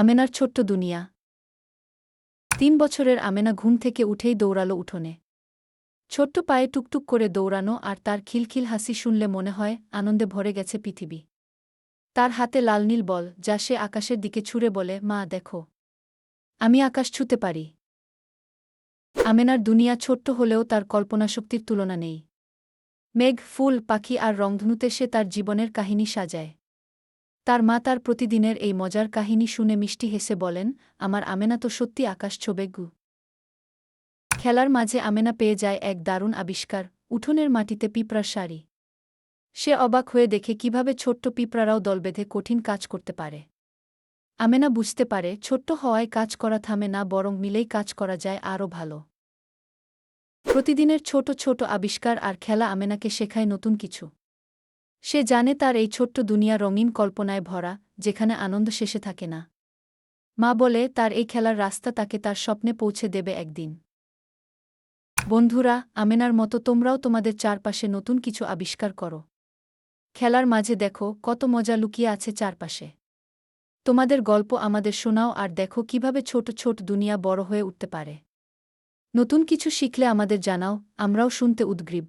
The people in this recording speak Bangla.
আমেনার ছোট্ট দুনিয়া। 3 বছরের আমেনা ঘুম থেকে উঠেই দৌড়ালো উঠোনে। ছোট্ট পায়ে টুকটুক করে দৌড়ানো আর তার খিলখিল হাসি শুনলে মনে হয় আনন্দে ভরে গেছে পৃথিবী। তার হাতে লাল নীল বল, যা সে আকাশের দিকে ছুঁড়ে বলে, মা দেখো, আমি আকাশ ছুঁতে পারি। আমেনার দুনিয়া ছোট্ট হলেও তার কল্পনাশক্তির তুলনা নেই। মেঘ, ফুল, পাখি আর রংধনুতে সে তার জীবনের কাহিনী সাজায়। তার মা তার প্রতিদিনের এই মজার কাহিনী শুনে মিষ্টি হেসে বলেন, আমার আমেনা তো সত্যি আকাশ ছোঁবে গু। খেলার মাঝে আমেনা পেয়ে যায় এক দারুণ আবিষ্কার, উঠোনের মাটিতে পিঁপড়ার সারি। সে অবাক হয়ে দেখে কিভাবে ছোট্ট পিঁপড়ারাও দল বেঁধে কঠিন কাজ করতে পারে। আমেনা বুঝতে পারে ছোট্ট হওয়ায় কাজ করা থামে না, বরং মিলেই কাজ করা যায় আরও ভালো। প্রতিদিনের ছোট ছোট আবিষ্কার আর খেলা আমেনাকে শেখায় নতুন কিছু। সে জানে তার এই ছোট্ট দুনিয়া রঙিন কল্পনায় ভরা, যেখানে আনন্দ শেষে থাকে না। মা বলে তার এই খেলার রাস্তা তাকে তার স্বপ্নে পৌঁছে দেবে একদিন। বন্ধুরা, আমেনার মতো তোমরাও তোমাদের চারপাশে নতুন কিছু আবিষ্কার করো। খেলার মাঝে দেখো কত মজা লুকিয়ে আছে চারপাশে। তোমাদের গল্প আমাদের শোনাও আর দেখো কিভাবে ছোট ছোট দুনিয়া বড় হয়ে উঠতে পারে। নতুন কিছু শিখলে আমাদের জানাও, আমরাও শুনতে উদগ্রীব।